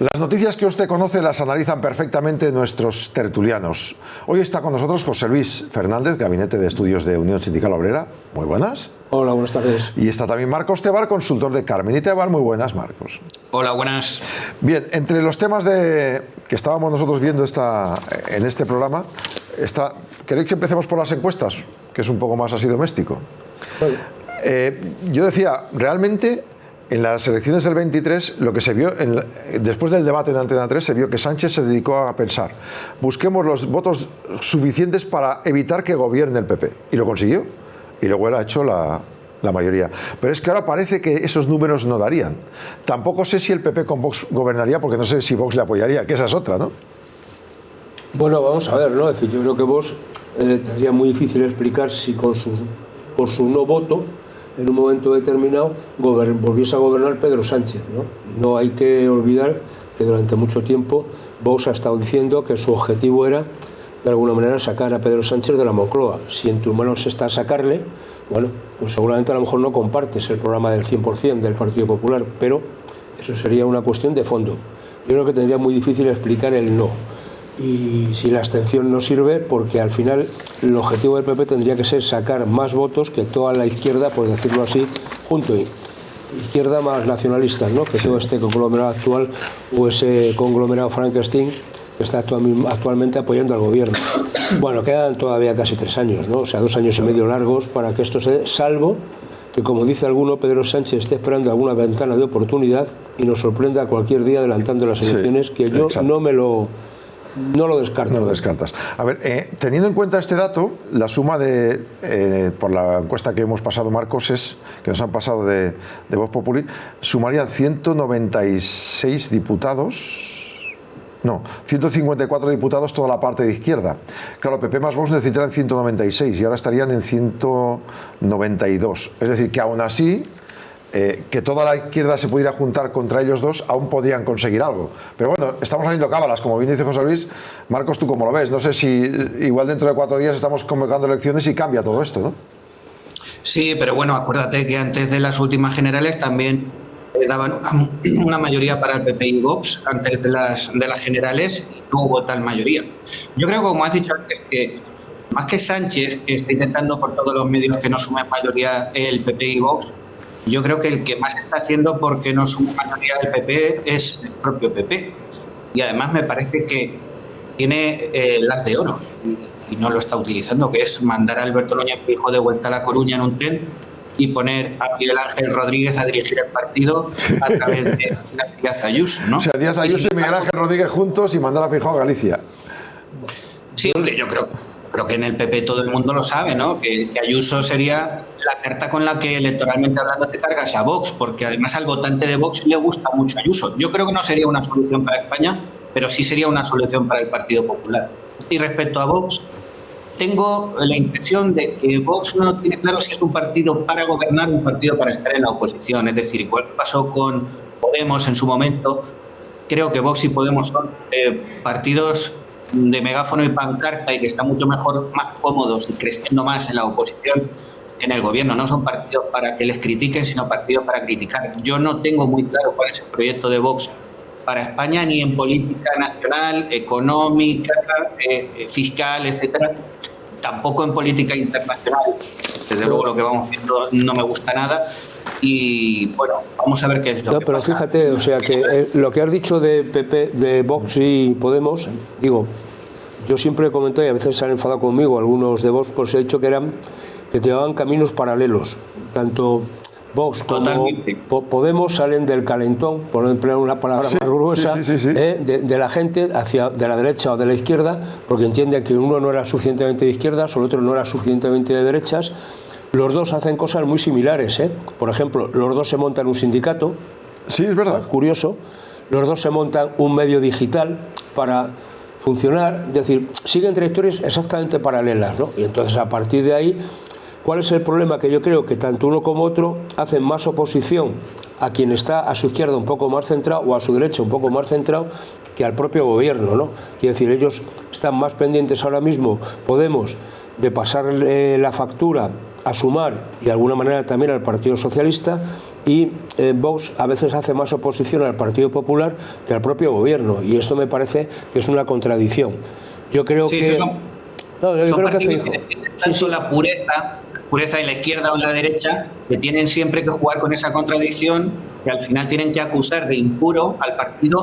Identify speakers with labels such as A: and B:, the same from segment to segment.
A: Las noticias que usted conoce las analizan perfectamente nuestros tertulianos. Hoy está con nosotros José Luis Fernández, Gabinete de Estudios de Unión Sindical Obrera. Muy buenas.
B: Hola, buenas tardes.
A: Y está también Marcos Tebar, consultor de Carmen y Tebar. Muy buenas, Marcos.
C: Hola, buenas.
A: Bien, entre los temas que estábamos nosotros viendo en este programa, ¿queréis que empecemos por las encuestas? Que es un poco más así doméstico.
B: Bueno.
A: Yo decía, realmente, en las elecciones del 23, lo que se vio, después del debate en Antena 3, se vio que Sánchez se dedicó a pensar, busquemos los votos suficientes para evitar que gobierne el PP. Y lo consiguió. Y luego él ha hecho la mayoría. Pero es que ahora parece que esos números no darían. Tampoco sé si el PP con Vox gobernaría, porque no sé si Vox le apoyaría, que esa es otra, ¿no?
B: Bueno, vamos a ver, ¿no? Es decir, yo creo que Vox sería muy difícil explicar si por su no voto, en un momento determinado, volviese a gobernar Pedro Sánchez, ¿no? No hay que olvidar que durante mucho tiempo Vox ha estado diciendo que su objetivo era, de alguna manera, sacar a Pedro Sánchez de la Moncloa. Si en tus manos está sacarle, bueno, pues seguramente a lo mejor no compartes el programa del 100% del Partido Popular, pero eso sería una cuestión de fondo. Yo creo que tendría muy difícil explicar el no. Y si la abstención no sirve, porque al final el objetivo del PP tendría que ser sacar más votos que toda la izquierda, por decirlo así, junto. Izquierda más nacionalistas, ¿no? Que sí. Todo este conglomerado actual o ese conglomerado Frankenstein que está actualmente apoyando al gobierno. Bueno, quedan todavía casi 3 años, ¿no? O sea, 2 años y medio largos para que esto se dé, salvo que, como dice alguno, Pedro Sánchez esté esperando alguna ventana de oportunidad y nos sorprenda cualquier día adelantando las elecciones, sí, que yo no lo descarto.
A: No lo descartas. A ver, teniendo en cuenta este dato, la suma por la encuesta que hemos pasado, Marcos, que nos han pasado de Vox Populi, sumarían 196 diputados. No, 154 diputados toda la parte de izquierda. Claro, PP más Vox necesitarán 196 y ahora estarían en 192. Es decir, que aún así, que toda la izquierda se pudiera juntar contra ellos dos, aún podrían conseguir algo. Pero bueno, estamos haciendo cábalas, como bien dice José Luis. Marcos, ¿tú cómo lo ves? No sé si igual dentro de 4 días estamos convocando elecciones y cambia todo esto, ¿no?
C: Sí, pero bueno, acuérdate que antes de las últimas generales también daban una mayoría para el PP y Vox antes de las generales y no hubo tal mayoría. Yo creo, como has dicho antes, que más que Sánchez, que está intentando por todos los medios que no sume mayoría el PP y Vox, yo creo que el que más está haciendo porque no sume mayoría el PP es el propio PP. Y además me parece que tiene las de oro y no lo está utilizando, que es mandar a Alberto Núñez Feijóo de vuelta a La Coruña en un tren y poner a Miguel Ángel Rodríguez a dirigir el partido a través de Díaz Ayuso, ¿no?
A: O sea, Díaz Ayuso y Miguel Ángel Rodríguez juntos y mandar a Feijóo a Galicia.
C: Sí, hombre, yo creo que en el PP todo el mundo lo sabe, ¿no? Que Ayuso sería la carta con la que electoralmente hablando te cargas a Vox, porque además al votante de Vox le gusta mucho Ayuso. Yo creo que no sería una solución para España, pero sí sería una solución para el Partido Popular. Y respecto a Vox, tengo la impresión de que Vox no tiene claro si es un partido para gobernar o un partido para estar en la oposición. Es decir, igual que pasó con Podemos en su momento, creo que Vox y Podemos son partidos de megáfono y pancarta y que están mucho mejor, más cómodos y creciendo más en la oposición que en el gobierno. No son partidos para que les critiquen, sino partidos para criticar. Yo no tengo muy claro cuál es el proyecto de Vox para España, ni en política nacional, económica, fiscal, etcétera. Tampoco en política internacional. Desde luego lo que vamos viendo no me gusta nada. Y bueno, vamos a ver qué es lo que
B: pero
C: pasa.
B: Fíjate, o sea que lo que has dicho de PP, de Vox y Podemos, digo, yo siempre he comentado, y a veces se han enfadado conmigo algunos de Vox, pues he dicho que llevaban caminos paralelos. Tanto Vox como Podemos salen del calentón, por emplear una palabra más gruesa, de la gente de la derecha o de la izquierda, porque entienden que uno no era suficientemente de izquierdas, o el otro no era suficientemente de derechas. Los dos hacen cosas muy similares, Por ejemplo, los dos se montan un sindicato.
A: Sí, es verdad.
B: Curioso. Los dos se montan un medio digital para funcionar. Es decir, siguen trayectorias exactamente paralelas, ¿no? Y entonces, a partir de ahí, ¿cuál es el problema? Que yo creo que tanto uno como otro hacen más oposición a quien está a su izquierda un poco más centrado o a su derecha un poco más centrado que al propio gobierno, ¿no? Quiere decir, ellos están más pendientes ahora mismo, Podemos, de pasarle la factura a Sumar y de alguna manera también al Partido Socialista, y Vox a veces hace más oposición al Partido Popular que al propio gobierno, y esto me parece que es una contradicción. Yo creo que...
C: Son partidos que defienden tanto la pureza en la izquierda o en la derecha, que tienen siempre que jugar con esa contradicción, que al final tienen que acusar de impuro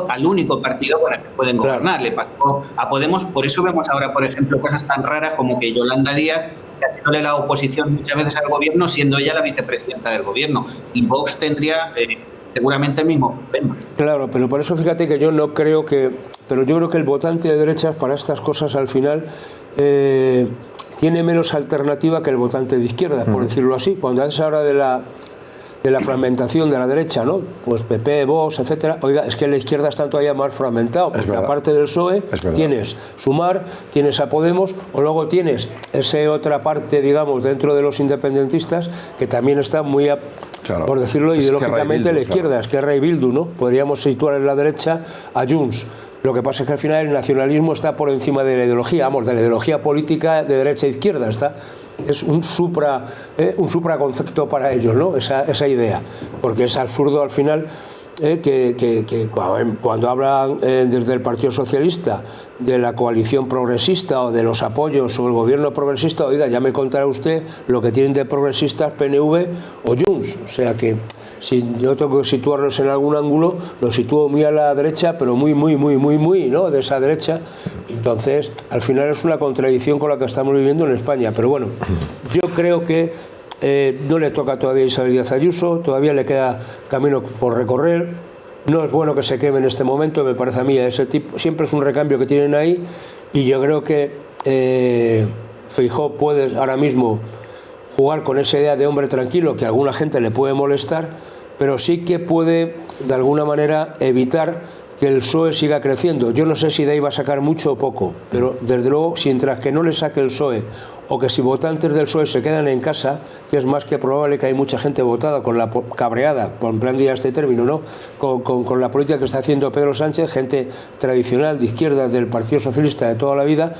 C: al único partido con el que pueden gobernar. Le pasó a Podemos, por eso vemos ahora, por ejemplo, cosas tan raras como que Yolanda Díaz haciéndole la oposición muchas veces al gobierno, siendo ella la vicepresidenta del gobierno, y Vox tendría seguramente el mismo problema.
B: Claro, pero por eso fíjate que yo no creo que... Pero yo creo que el votante de derechas para estas cosas al final... tiene menos alternativa que el votante de izquierda, por decirlo así. Cuando es ahora de la fragmentación de la derecha, ¿no? Pues PP, Vox, etcétera. Oiga, es que en la izquierda está todavía más fragmentado, porque aparte del PSOE tienes Sumar, tienes a Podemos, o luego tienes esa otra parte, digamos, dentro de los independentistas, que también está muy, por decirlo ideológicamente, a la izquierda, Esquerra y Bildu, ¿no? Podríamos situar en la derecha a Junts. Lo que pasa es que al final el nacionalismo está por encima de la ideología, de la ideología política de derecha e izquierda, es un supraconcepto para ellos, ¿no? Esa idea, porque es absurdo al final que cuando hablan desde el Partido Socialista de la coalición progresista o de los apoyos o el gobierno progresista, oiga, ya me contará usted lo que tienen de progresistas PNV o Junts, o sea que si yo tengo que situarlos en algún ángulo, los sitúo muy a la derecha, pero muy, ¿no? De esa derecha. Entonces, al final es una contradicción con la que estamos viviendo en España. Pero bueno, yo creo que no le toca todavía a Isabel Díaz Ayuso, todavía le queda camino por recorrer. No es bueno que se queme en este momento, me parece a mí, ese tipo, siempre es un recambio que tienen ahí, y yo creo que Feijóo puede ahora mismo jugar con esa idea de hombre tranquilo que a alguna gente le puede molestar, pero sí que puede de alguna manera evitar que el PSOE siga creciendo. Yo no sé si de ahí va a sacar mucho o poco, pero desde luego, mientras que no le saque el PSOE, o que si votantes del PSOE se quedan en casa, que es más que probable que hay mucha gente votada con la cabreada, por empleando ya este término, ¿no? Con la política que está haciendo Pedro Sánchez, gente tradicional de izquierda del Partido Socialista de toda la vida,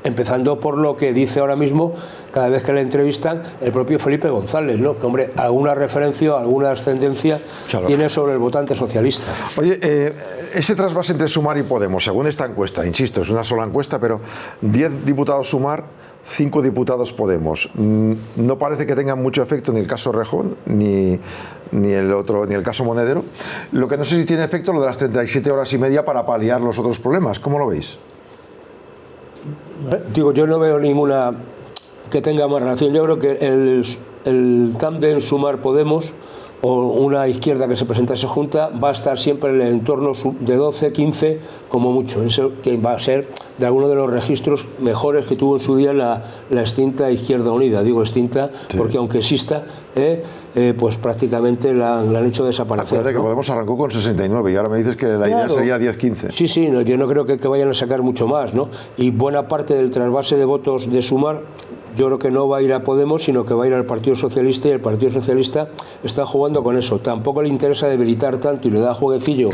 B: empezando por lo que dice ahora mismo, cada vez que le entrevistan, el propio Felipe González, ¿no? Que, hombre, alguna referencia o alguna ascendencia tiene sobre el votante socialista.
A: Oye, ese trasvase entre Sumar y Podemos, según esta encuesta, insisto, es una sola encuesta, pero 10 diputados Sumar, 5 diputados Podemos. No parece que tengan mucho efecto ni el caso Rejón, ni el caso Monedero. Lo que no sé si tiene efecto lo de las 37 horas y media para paliar los otros problemas. ¿Cómo lo veis?
B: Digo, yo no veo ninguna que tenga más relación. Yo creo que el tándem Sumar Podemos, o una izquierda que se presentase junta, va a estar siempre en el entorno de 12, 15 como mucho. Eso que va a ser de alguno de los registros mejores que tuvo en su día la extinta Izquierda Unida. Digo extinta porque aunque exista, pues prácticamente la han hecho desaparecer.
A: Acuérdate que Podemos arrancó con 69 y ahora me dices que la idea sería 10-15.
B: Sí, no, yo no creo que vayan a sacar mucho más, ¿no? Y buena parte del trasvase de votos de Sumar, yo creo que no va a ir a Podemos, sino que va a ir al Partido Socialista, y el Partido Socialista está jugando con eso. Tampoco le interesa debilitar tanto y le da jueguecillo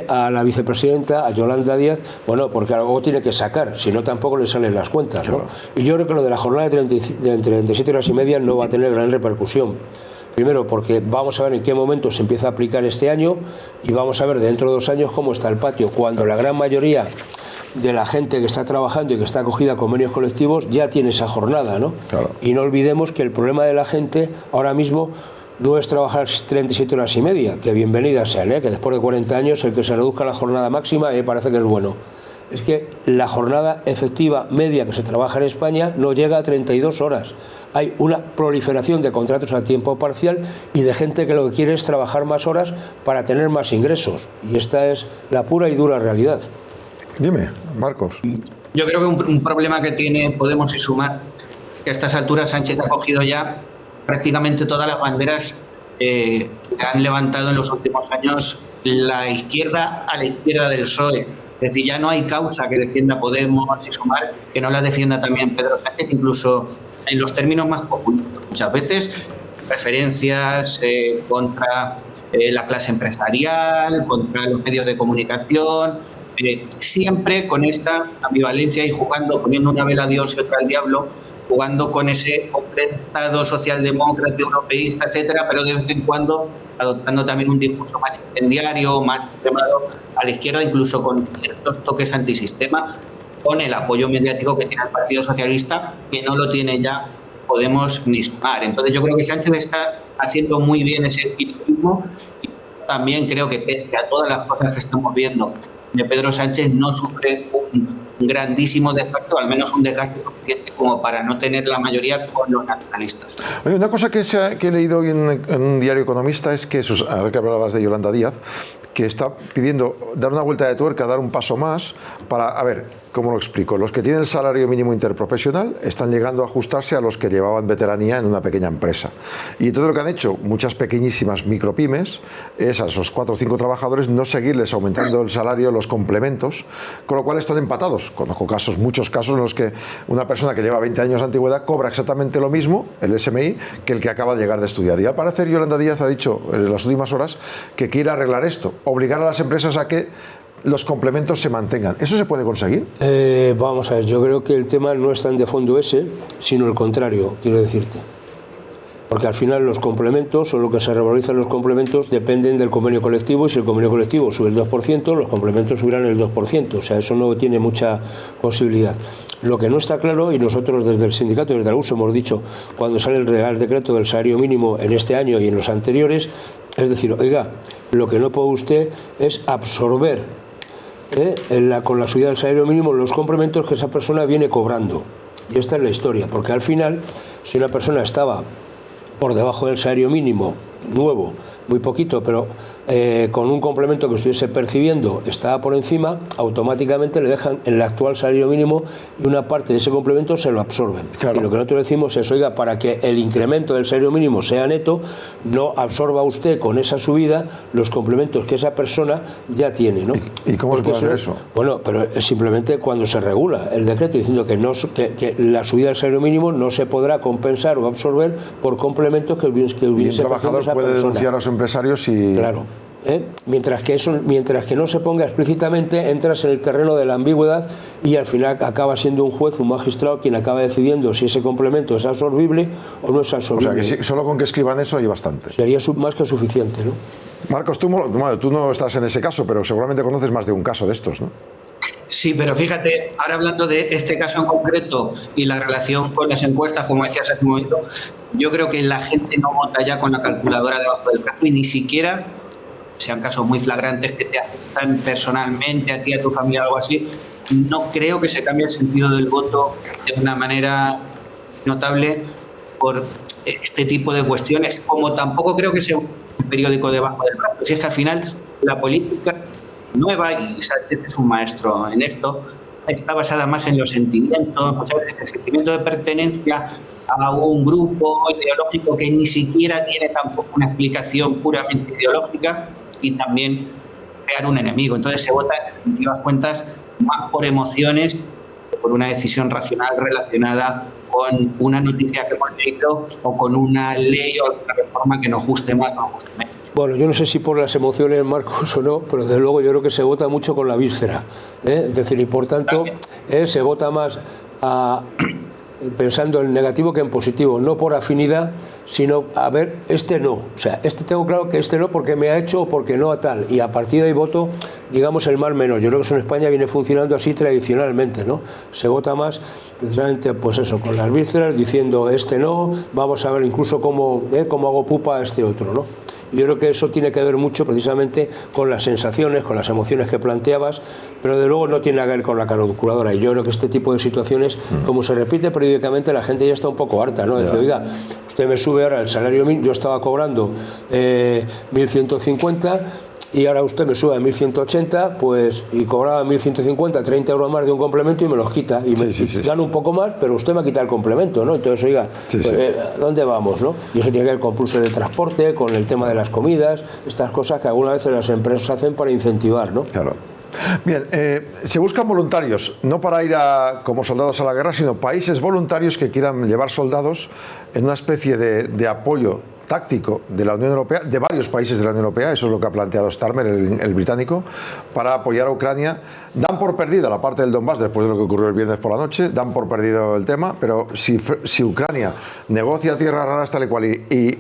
B: a la vicepresidenta, a Yolanda Díaz, bueno, porque algo tiene que sacar, si no tampoco le salen las cuentas, ¿no? Y yo creo que lo de la jornada de 37 horas y media no va a tener gran repercusión. Primero, porque vamos a ver en qué momento se empieza a aplicar este año, y vamos a ver dentro de 2 años cómo está el patio, cuando la gran mayoría de la gente que está trabajando y que está acogida a convenios colectivos ya tiene esa jornada, ¿no? Y no olvidemos que el problema de la gente ahora mismo no es trabajar 37 horas y media, que bienvenidas sean, que después de 40 años el que se reduzca la jornada máxima parece que es bueno. Es que la jornada efectiva media que se trabaja en España no llega a 32 horas. Hay una proliferación de contratos a tiempo parcial y de gente que lo que quiere es trabajar más horas para tener más ingresos. Y esta es la pura y dura realidad.
A: Dime, Marcos.
C: Yo creo que un problema que tiene Podemos y Sumar, que a estas alturas Sánchez ha cogido ya prácticamente todas las banderas que han levantado en los últimos años la izquierda a la izquierda del PSOE. Es decir, ya no hay causa que defienda Podemos y Sumar que no la defienda también Pedro Sánchez, incluso en los términos más populistas. Muchas veces preferencias contra la clase empresarial, contra los medios de comunicación, siempre con esta ambivalencia y jugando, poniendo una vela a Dios y otra al diablo, jugando con ese Estado socialdemócrata, europeísta, etcétera, pero de vez en cuando adoptando también un discurso más incendiario, más extremado a la izquierda, incluso con ciertos toques antisistema, con el apoyo mediático que tiene el Partido Socialista, que no lo tiene ya Podemos ni Sumar. Entonces yo creo que Sánchez está haciendo muy bien ese equilibrio, y también creo que pese a todas las cosas que estamos viendo, de Pedro Sánchez no sufre un grandísimo desgaste, o al menos un desgaste suficiente como para no tener la mayoría con los nacionalistas.
A: Oye, una cosa que he leído hoy en un diario economista es que, ahora que hablabas de Yolanda Díaz, que está pidiendo dar una vuelta de tuerca, dar un paso más para, a ver, ¿cómo lo explico? Los que tienen el salario mínimo interprofesional están llegando a ajustarse a los que llevaban veteranía en una pequeña empresa. Y entonces lo que han hecho muchas pequeñísimas micropymes es a esos 4 o 5 trabajadores no seguirles aumentando el salario, los complementos, con lo cual están empatados. Conozco casos, muchos casos en los que una persona que lleva 20 años de antigüedad cobra exactamente lo mismo, el SMI, que el que acaba de llegar de estudiar. Y al parecer Yolanda Díaz ha dicho en las últimas horas que quiere arreglar esto, obligar a las empresas a que los complementos se mantengan. ¿Eso se puede conseguir?
B: Vamos a ver, yo creo que el tema no es tan de fondo ese, sino el contrario, quiero decirte. Porque al final los complementos, o lo que se revalorizan los complementos, dependen del convenio colectivo, y si el convenio colectivo sube el 2%, los complementos subirán el 2%, o sea, eso no tiene mucha posibilidad. Lo que no está claro, y nosotros desde el sindicato, desde el uso, hemos dicho, cuando sale el Real Decreto del salario mínimo en este año y en los anteriores, es decir, oiga, lo que no puede usted es absorber con la subida del salario mínimo los complementos que esa persona viene cobrando. Y esta es la historia, porque al final, si una persona estaba por debajo del salario mínimo nuevo, muy poquito, pero con un complemento que estuviese percibiendo estaba por encima, automáticamente le dejan el actual salario mínimo y una parte de ese complemento se lo absorben. Claro. Y lo que nosotros decimos es, oiga, para que el incremento del salario mínimo sea neto, no absorba usted con esa subida los complementos que esa persona ya tiene, ¿no?
A: ¿Y cómo se puede hacer eso?
B: Bueno, pero es simplemente cuando se regula el decreto diciendo que la subida del salario mínimo no se podrá compensar o absorber por complementos que hubiese
A: y un trabajador puede denunciar a los empresarios y...
B: Claro. Mientras que no se ponga explícitamente, entras en el terreno de la ambigüedad y al final acaba siendo un juez, un magistrado, quien acaba decidiendo si ese complemento es absorbible o no es absorbible.
A: O sea, que solo con que escriban eso hay bastante.
B: Sería más que suficiente, ¿no?
A: Marcos, tú no estás en ese caso, pero seguramente conoces más de un caso de estos, ¿no?
C: Sí, pero fíjate, ahora hablando de este caso en concreto y la relación con las encuestas, como decías hace un momento, yo creo que la gente no vota ya con la calculadora debajo del brazo y ni siquiera, sean casos muy flagrantes que te afectan personalmente a ti, a tu familia o algo así, no creo que se cambie el sentido del voto de una manera notable por este tipo de cuestiones, como tampoco creo que sea un periódico debajo del brazo. Si es que al final la política nueva, y Sánchez es un maestro en esto, está basada más en los sentimientos, muchas veces el sentimiento de pertenencia a un grupo ideológico que ni siquiera tiene tampoco una explicación puramente ideológica, y también crear un enemigo. Entonces se vota, en definitivas cuentas, más por emociones que por una decisión racional relacionada con una noticia que hemos leído o con una ley o una reforma que nos guste más o nos guste menos.
B: Bueno, yo no sé si por las emociones, Marcos, o no, pero desde luego yo creo que se vota mucho con la víscera. Es decir, y por tanto se vota más pensando en negativo que en positivo, no por afinidad, sino a ver, este no, o sea, este tengo claro que este no porque me ha hecho o porque no a tal, y a partir de ahí voto, digamos, el mal menor. Yo creo que eso en España viene funcionando así tradicionalmente, ¿no? Se vota más precisamente, pues eso, con las vísceras, diciendo este no, vamos a ver incluso cómo hago pupa a este otro, ¿no? Yo creo que eso tiene que ver mucho precisamente con las sensaciones, con las emociones que planteabas, pero de luego no tiene nada que ver con la calculadora. Y yo creo que este tipo de situaciones, como se repite periódicamente, la gente ya está un poco harta, ¿no? Dice, oiga, usted me sube ahora el salario mínimo, yo estaba cobrando 1.150 y ahora usted me sube a 1.180, pues, y cobraba 1.150, 30 euros más de un complemento y me los quita. Y gano un poco más, pero usted me ha quitado el complemento, ¿no? Entonces, oiga, ¿dónde vamos, no? Y eso tiene que ver con pulso de transporte, con el tema de las comidas, estas cosas que algunas veces las empresas hacen para incentivar, ¿no?
A: Claro. Bien, se buscan voluntarios, no para ir como soldados a la guerra, sino países voluntarios que quieran llevar soldados en una especie de apoyo táctico de la Unión Europea, de varios países de la Unión Europea, eso es lo que ha planteado Starmer, el británico, para apoyar a Ucrania. Dan por perdida la parte del Donbass después de lo que ocurrió el viernes por la noche, dan por perdido el tema, pero si Ucrania negocia tierras raras tal y cual y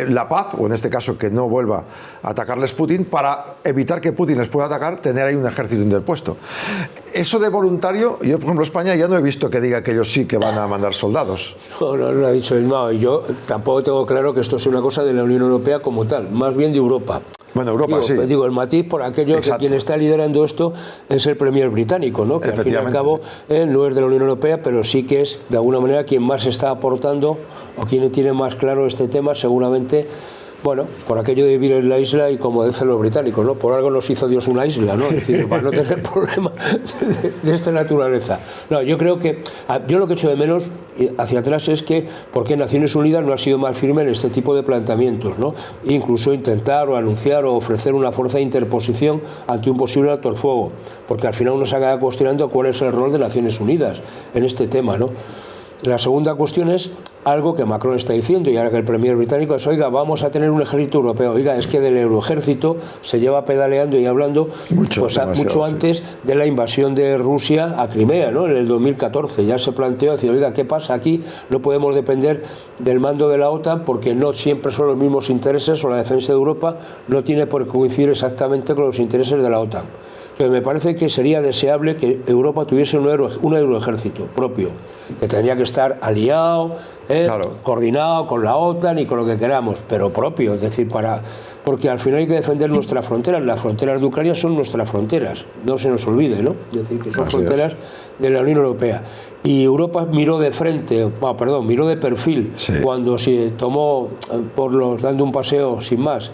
A: la paz, o en este caso que no vuelva a atacarles Putin, para evitar que Putin les pueda atacar, tener ahí un ejército interpuesto. Eso de voluntario, yo por ejemplo España ya no he visto que diga que ellos sí que van a mandar soldados.
B: No ha dicho el no, yo tampoco tengo claro que esto sea una cosa de la Unión Europea como tal, más bien de Europa.
A: Bueno, Europa sí.
B: Digo, el matiz por aquello que quien está liderando esto es el Premier británico, ¿no? Que al fin y al cabo no es de la Unión Europea, pero sí que es de alguna manera quien más está aportando o quien tiene más claro este tema, seguramente. Bueno, por aquello de vivir en la isla y como dicen los británicos, ¿no? Por algo nos hizo Dios una isla, ¿no? Es decir, para no tener problemas de esta naturaleza. No, yo creo que, yo lo que echo de menos hacia atrás es que, ¿por qué Naciones Unidas no ha sido más firme en este tipo de planteamientos, ¿no? Incluso intentar o anunciar o ofrecer una fuerza de interposición ante un posible alto el fuego, porque al final uno se acaba cuestionando cuál es el rol de Naciones Unidas en este tema, ¿no? La segunda cuestión es algo que Macron está diciendo, y ahora que el premier británico es, oiga, vamos a tener un ejército europeo. Oiga, es que del euroejército se lleva pedaleando y hablando mucho antes de la invasión de Rusia a Crimea, ¿no? En el 2014 ya se planteó decir, oiga, ¿qué pasa aquí? No podemos depender del mando de la OTAN porque no siempre son los mismos intereses, o la defensa de Europa no tiene por qué coincidir exactamente con los intereses de la OTAN. Entonces me parece que sería deseable que Europa tuviese un euroejército propio, que tendría que estar aliado, coordinado con la OTAN y con lo que queramos, pero propio, es decir, porque al final hay que defender nuestras fronteras. Las fronteras de Ucrania son nuestras fronteras, no se nos olvide, ¿no? Es decir, que son fronteras de la Unión Europea. Y Europa miró de frente, miró de perfil cuando se tomó, dando un paseo sin más,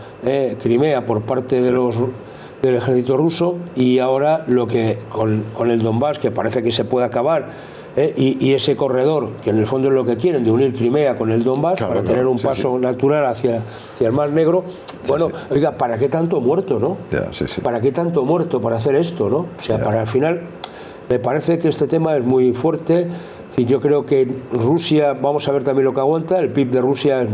B: Crimea por parte del ejército ruso, y ahora lo que con el Donbass, que parece que se puede acabar, y ese corredor, que en el fondo es lo que quieren, de unir Crimea con el Donbass, para tener un paso natural hacia el Mar Negro. Oiga, ¿para qué tanto muerto, no? ¿Para qué tanto muerto para hacer esto, no? O sea, para al final, me parece que este tema es muy fuerte. Yo creo que Rusia, vamos a ver también lo que aguanta, el PIB de Rusia,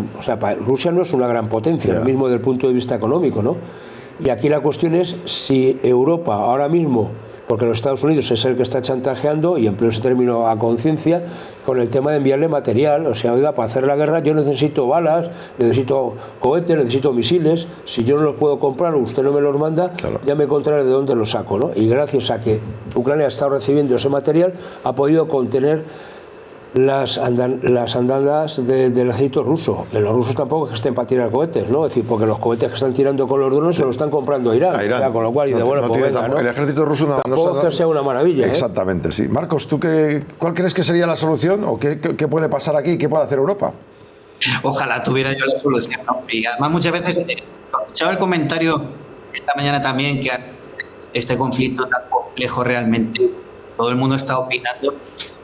B: Rusia no es una gran potencia, lo mismo desde el punto de vista económico, ¿no? Y aquí la cuestión es si Europa ahora mismo, porque los Estados Unidos es el que está chantajeando, y empleo ese término a conciencia, con el tema de enviarle material, o sea, oiga, para hacer la guerra yo necesito balas, necesito cohetes, necesito misiles, si yo no los puedo comprar o usted no me los manda, ya me contaré de dónde los saco, ¿no? Y gracias a que Ucrania ha estado recibiendo ese material, ha podido contener las andadas del ejército ruso, que los rusos tampoco es que estén para tirar cohetes, ¿no? Es decir, porque los cohetes que están tirando con los drones se los están comprando a Irán. O sea, con lo cual,
A: el ejército ruso
B: tampoco que sea una maravilla.
A: Exactamente, sí. Marcos, ¿tú cuál crees que sería la solución, o qué puede pasar aquí y qué puede hacer Europa?
C: Ojalá tuviera yo la solución, ¿no? Y además muchas veces escuchaba el comentario esta mañana también, que este conflicto tan complejo realmente, todo el mundo está opinando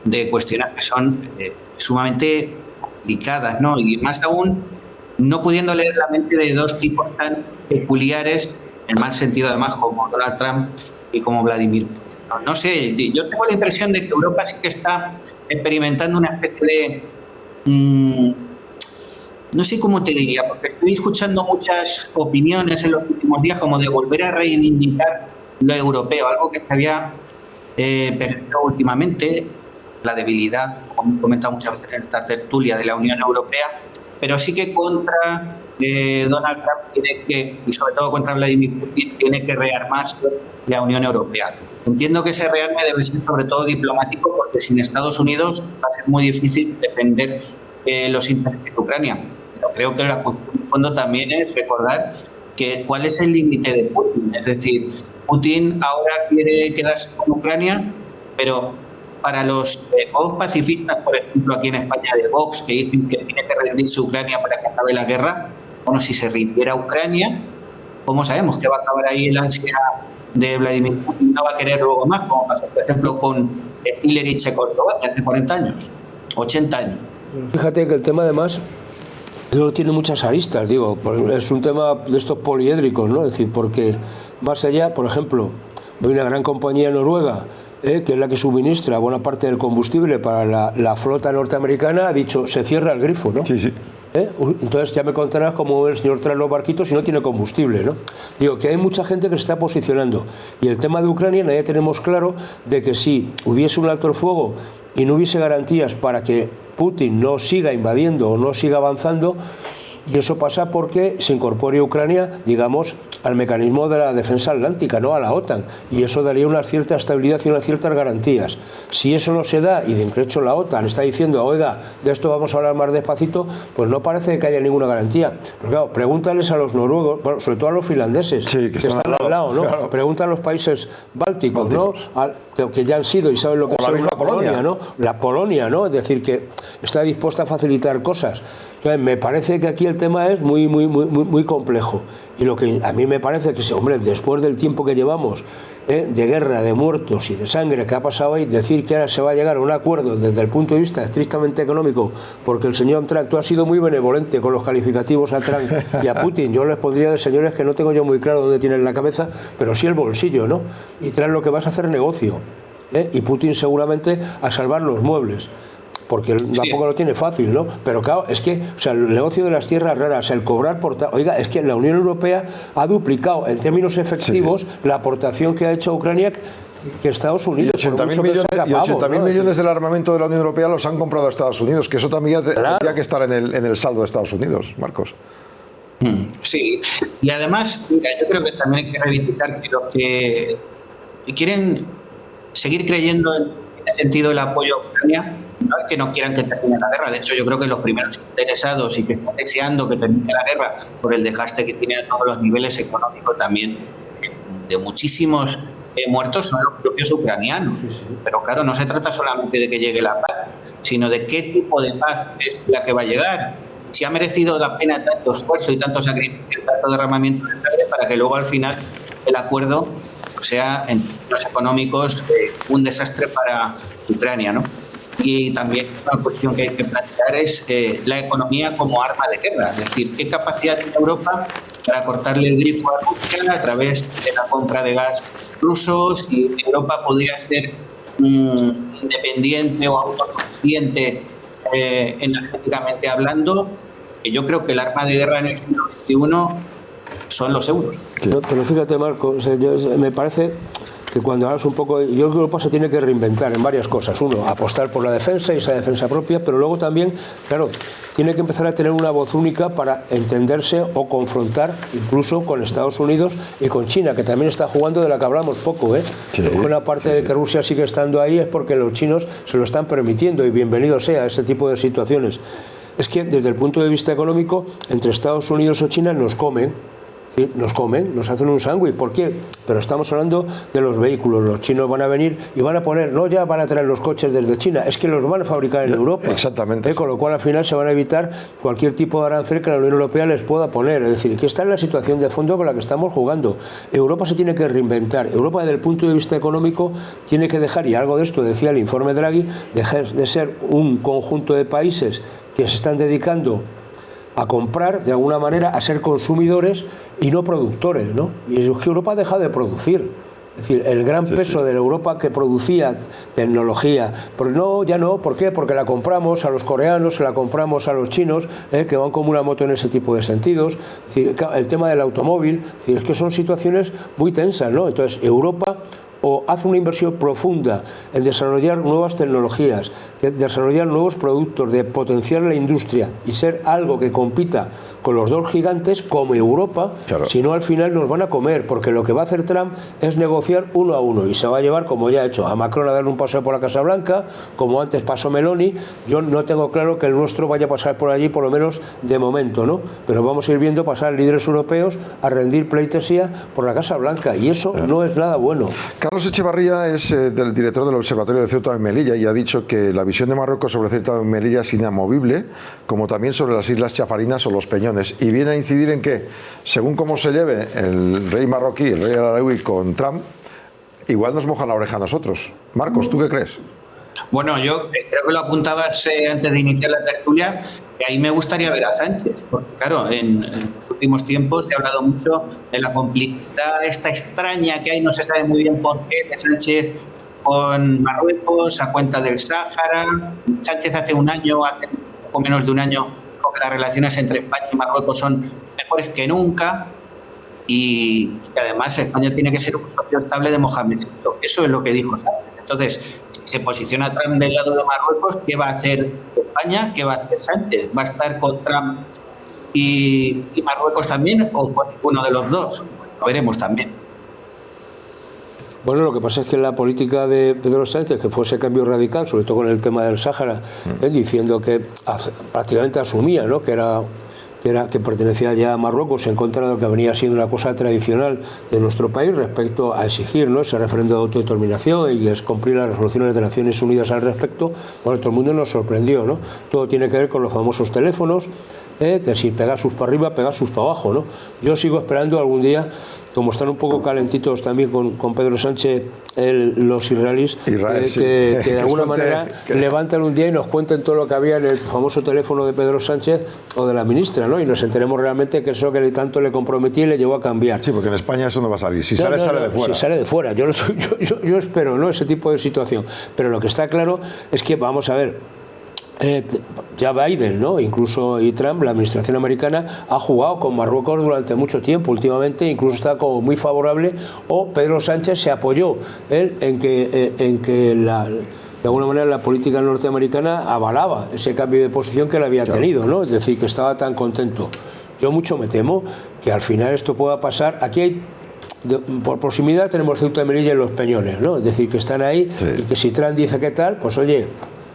C: de cuestiones que son sumamente complicadas, ¿no? Y más aún no pudiendo leer la mente de dos tipos tan peculiares, en mal sentido además, como Donald Trump y como Vladimir Putin. No sé, yo tengo la impresión de que Europa sí que está experimentando una especie de... no sé cómo te diría, porque estoy escuchando muchas opiniones en los últimos días como de volver a reivindicar lo europeo, algo que se había perdido últimamente, la debilidad, como he comentado muchas veces en esta tertulia, de la Unión Europea, pero sí que contra Donald Trump y sobre todo contra Vladimir Putin, tiene que rearmarse la Unión Europea. Entiendo que ese rearme debe ser sobre todo diplomático, porque sin Estados Unidos va a ser muy difícil defender los intereses de Ucrania. Pero creo que la cuestión de fondo también es recordar cuál es el límite de Putin. Es decir, Putin ahora quiere quedarse con Ucrania, pero para los Vox pacifistas, por ejemplo, aquí en España, de Vox, que dicen que tiene que rendirse Ucrania para que acabe la guerra, bueno, si se rindiera Ucrania, ¿cómo sabemos que va a acabar ahí el ansia de Vladimir Putin? No va a querer luego más, como pasó, por ejemplo, con Hitler y Checoslovaquia hace 40 años, 80 años.
B: Fíjate que el tema, además, tiene muchas aristas, es un tema de estos poliédricos, ¿no? Es decir, porque más allá, por ejemplo, hay una gran compañía noruega, que es la que suministra buena parte del combustible para la flota norteamericana, ha dicho, se cierra el grifo, ¿no?
A: Sí.
B: Entonces ya me contarás cómo el señor trae los barquitos si no tiene combustible, ¿no? Digo que hay mucha gente que se está posicionando. Y el tema de Ucrania, nadie tenemos claro de que si hubiese un alto el fuego y no hubiese garantías para que Putin no siga invadiendo o no siga avanzando, y eso pasa porque se incorpore Ucrania, digamos, al mecanismo de la defensa atlántica, no a la OTAN, y eso daría una cierta estabilidad y unas ciertas garantías. Si eso no se da, y de hecho la OTAN está diciendo, oiga, de esto vamos a hablar más despacito, pues no parece que haya ninguna garantía. Pero claro, pregúntales a los noruegos, bueno, sobre todo a los finlandeses,
A: sí, que están
B: al lado, ¿no?
A: Claro.
B: Pregunta a los países bálticos, ¿no? Que ya han sido y saben lo que es una Polonia, ¿no? La Polonia, ¿no? Es decir, que está dispuesta a facilitar cosas. Entonces, me parece que aquí el tema es muy complejo. Y lo que a mí me parece que, hombre, después del tiempo que llevamos de guerra, de muertos y de sangre que ha pasado ahí, decir que ahora se va a llegar a un acuerdo desde el punto de vista estrictamente económico, porque el señor Trump, tú has sido muy benevolente con los calificativos a Trump y a Putin. Yo les pondría de señores que no tengo yo muy claro dónde tienen la cabeza, pero sí el bolsillo, ¿no? Y Trump lo que vas a hacer negocio, y Putin seguramente a salvar los muebles. Porque tampoco lo tiene fácil, ¿no? Pero claro, es que, o sea, el negocio de las tierras raras, el cobrar por... Oiga, es que la Unión Europea ha duplicado en términos efectivos la aportación que ha hecho Ucrania que Estados Unidos.
A: Y 80.000 millones del armamento de la Unión Europea los han comprado a Estados Unidos, que eso también tendría que estar en el saldo de Estados Unidos, Marcos.
C: Sí, y además, mira, yo creo que también hay que reivindicar que los que quieren seguir creyendo en el sentido del apoyo a Ucrania, no es que no quieran que termine la guerra. De hecho, yo creo que los primeros interesados y que están deseando que termine la guerra por el desgaste que tiene a todos los niveles económicos también de muchísimos muertos son los propios ucranianos. Pero claro, no se trata solamente de que llegue la paz, sino de qué tipo de paz es la que va a llegar. Si ha merecido la pena tanto esfuerzo y tanto sacrificio, tanto derramamiento de sangre para que luego al final el acuerdo sea en términos económicos un desastre para Ucrania, ¿no? Y también una cuestión que hay que plantear es la economía como arma de guerra, es decir, qué capacidad tiene Europa para cortarle el grifo a Rusia a través de la compra de gas ruso, si Europa podría ser independiente o autosuficiente energéticamente hablando, que yo creo que el arma de guerra en el siglo XXI son los euros.
B: Sí. Pero fíjate, Marco, o sea, me parece que cuando hablas un poco, yo creo que Europa se tiene que reinventar en varias cosas. Uno, apostar por la defensa y esa defensa propia, pero luego también, claro, tiene que empezar a tener una voz única para entenderse o confrontar incluso con Estados Unidos y con China, que también está jugando, de la que hablamos poco, ¿eh? Sí, una parte de que Rusia sigue estando ahí es porque los chinos se lo están permitiendo, y bienvenido sea ese tipo de situaciones. Es que desde el punto de vista económico, entre Estados Unidos o China nos comen. Sí, nos hacen un sándwich. ¿Por qué? Pero estamos hablando de los vehículos. Los chinos van a venir y van a poner, no ya van a traer los coches desde China, es que los van a fabricar en Europa.
A: Exactamente.
B: Con lo cual al final se van a evitar cualquier tipo de arancel que la Unión Europea les pueda poner. Es decir, que esta es la situación de fondo con la que estamos jugando. Europa se tiene que reinventar. Europa, desde el punto de vista económico, tiene que dejar, y algo de esto decía el informe Draghi, dejar de ser un conjunto de países que se están dedicando a comprar, de alguna manera, a ser consumidores y no productores, ¿no? Y es que Europa ha dejado de producir. Es decir, el gran peso de la Europa que producía tecnología, pero no, ya no. ¿Por qué? Porque la compramos a los coreanos, se la compramos a los chinos, que van como una moto en ese tipo de sentidos. Es decir, el tema del automóvil, es decir, es que son situaciones muy tensas, ¿no? Entonces, Europa o hace una inversión profunda en desarrollar nuevas tecnologías, de desarrollar nuevos productos, de potenciar la industria y ser algo que compita con los dos gigantes como Europa, claro. Si no al final nos van a comer, porque lo que va a hacer Trump es negociar uno a uno y se va a llevar, como ya ha hecho, a Macron a darle un paseo por la Casa Blanca, como antes pasó Meloni. Yo no tengo claro que el nuestro vaya a pasar por allí, por lo menos de momento, ¿no? Pero vamos a ir viendo pasar líderes europeos a rendir pleitesía por la Casa Blanca, y eso no es nada bueno.
A: Carlos Echevarría es del director del Observatorio de Ceuta y Melilla y ha dicho que la visión de Marruecos sobre Ceuta y Melilla es inamovible, como también sobre las Islas Chafarinas o los Peñones, y viene a incidir en que, según cómo se lleve el rey marroquí, el rey al-Alawi con Trump, igual nos moja la oreja a nosotros. Marcos, ¿tú qué crees?
C: Bueno, yo creo que lo apuntabas antes de iniciar la tertulia, que ahí me gustaría ver a Sánchez, porque claro, en los últimos tiempos se ha hablado mucho de la complicidad esta extraña que hay, no se sabe muy bien por qué, de Sánchez con Marruecos a cuenta del Sáhara. Sánchez hace poco menos de un año, dijo que las relaciones entre España y Marruecos son mejores que nunca y que además España tiene que ser un socio estable de Mohamed VI. Eso es lo que dijo Sánchez. Entonces, si se posiciona Trump del lado de Marruecos, ¿qué va a hacer España? ¿Qué va a hacer Sánchez? ¿Va a estar con Trump y Marruecos también o con ninguno de los dos? Lo veremos también.
B: Bueno, lo que pasa es que la política de Pedro Sánchez, que fue ese cambio radical, sobre todo con el tema del Sáhara, diciendo que prácticamente asumía, ¿no?, que pertenecía ya a Marruecos, en contra de lo que venía siendo una cosa tradicional de nuestro país respecto a exigir, ¿no?, ese referendo de autodeterminación y es cumplir las resoluciones de Naciones Unidas al respecto. Bueno, todo el mundo nos sorprendió, ¿no? Todo tiene que ver con los famosos teléfonos, que si Pegasus para arriba, Pegasus para abajo, ¿no? Yo sigo esperando algún día, como están un poco calentitos también con Pedro Sánchez los israelíes, que de alguna manera levanten un día y nos cuenten todo lo que había en el famoso teléfono de Pedro Sánchez o de la ministra, ¿no? Y nos enteremos realmente que eso que tanto le comprometí le llevó a cambiar.
A: Sí, porque en España eso no va a salir. Si sale, sale de fuera.
B: Si sale de fuera. Yo espero, ¿no?, ese tipo de situación. Pero lo que está claro es que, vamos a ver, ya Biden, ¿no?, incluso y Trump, la administración americana ha jugado con Marruecos durante mucho tiempo, últimamente incluso está como muy favorable, o Pedro Sánchez se apoyó en que de alguna manera la política norteamericana avalaba ese cambio de posición que él había tenido, ¿no? Es decir, que estaba tan contento. Yo mucho me temo que al final esto pueda pasar. Aquí hay, por proximidad tenemos Ceuta y Melilla y los Peñones, ¿no? Es decir, que están ahí, y que si Trump dice qué tal, pues oye,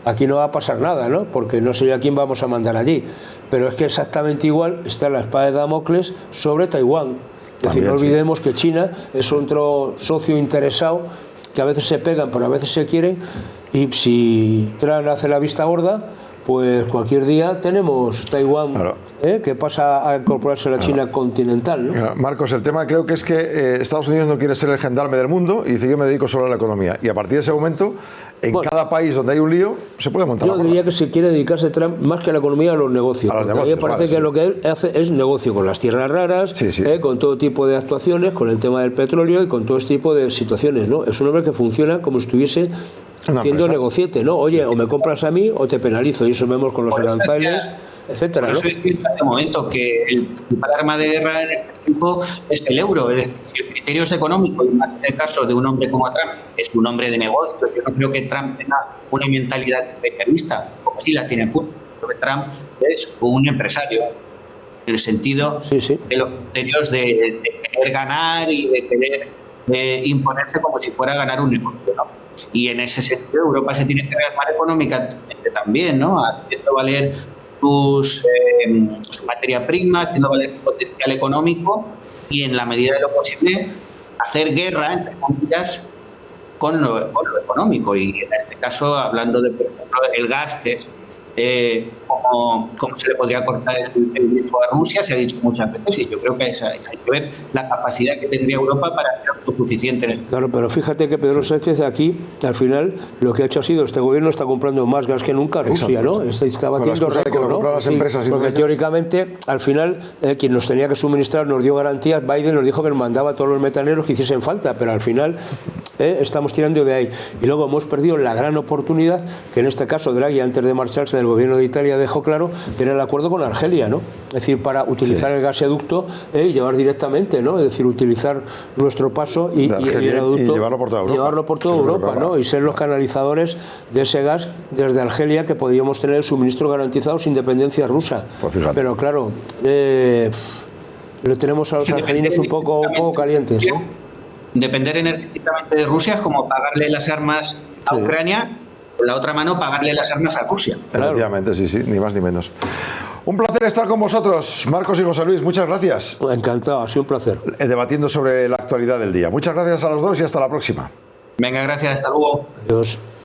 B: aquí no va a pasar nada, ¿no?, porque no sé yo a quién vamos a mandar allí. Pero es que exactamente igual está la espada de Damocles sobre Taiwán. Es decir, no olvidemos que China es otro socio interesado, que a veces se pegan, pero a veces se quieren, y si Trump hace la vista gorda, pues cualquier día tenemos Taiwán, que pasa a incorporarse a la China continental, ¿no?
A: Marcos, el tema creo que es que Estados Unidos no quiere ser el gendarme del mundo y dice yo me dedico solo a la economía. Y a partir de ese momento, en cada país donde hay un lío, se puede montar.
B: Yo diría que se quiere dedicarse Trump más que a la economía a los negocios. A mí me parece que lo que él hace es negocio con las tierras raras, con todo tipo de actuaciones, con el tema del petróleo y con todo este tipo de situaciones, ¿no? Es un hombre que funciona como si estuviese haciendo negociete, ¿no? Oye, o me compras a mí o te penalizo, y eso vemos con los aranceles, etcétera, ¿no?
C: Por eso decir hace un momento que el principal arma de guerra en este tiempo es el euro. Es decir, si el criterio es económico, y más en el caso de un hombre como Trump, es un hombre de negocio. Yo no creo que Trump tenga una mentalidad imperialista, como sí la tiene Putin. Creo que Trump es un empresario, en el sentido de los criterios de querer ganar y de querer imponerse como si fuera a ganar un negocio, ¿no? Y en ese sentido Europa se tiene que rearmar económicamente también, ¿no?, haciendo valer su materia prima, haciendo valer su potencial económico y en la medida de lo posible hacer guerra, entre comillas, con lo económico. Y en este caso, hablando de, por ejemplo, el gas, que es cómo se le podría cortar el grifo a Rusia, se ha dicho muchas veces, y yo creo que hay que ver la capacidad que tendría Europa para ser autosuficiente en esto.
B: Claro, pero fíjate que Pedro Sánchez aquí, al final, lo que ha hecho ha sido, este gobierno está comprando más gas que nunca Rusia, ¿no? Está batiendo récord, ¿no?
A: Las empresas,
B: porque teóricamente, al final, quien nos tenía que suministrar nos dio garantías. Biden nos dijo que nos mandaba a todos los metaneros que hiciesen falta, pero al final estamos tirando de ahí. Y luego hemos perdido la gran oportunidad, que en este caso Draghi, antes de marcharse del gobierno de Italia, dejó claro que era el acuerdo con Argelia, ¿no? Es decir, para utilizar el gaseoducto y llevar directamente, ¿no? Es decir, utilizar nuestro paso y el gasoducto, llevarlo por toda Europa, ¿no? Y ser los canalizadores de ese gas desde Argelia, que podríamos tener el suministro garantizado sin dependencia rusa.
A: Pues fíjate.
B: Pero claro, lo tenemos a los argelinos un poco calientes, ¿no?
C: Depender energéticamente de Rusia es como pagarle las armas a Ucrania, con la otra mano pagarle las armas a Rusia.
A: Efectivamente, sí, ni más ni menos. Un placer estar con vosotros, Marcos y José Luis, muchas gracias.
B: Encantado, ha sido un placer.
A: Debatiendo sobre la actualidad del día. Muchas gracias a los dos y hasta la próxima.
C: Venga, gracias, hasta luego.
B: Adiós.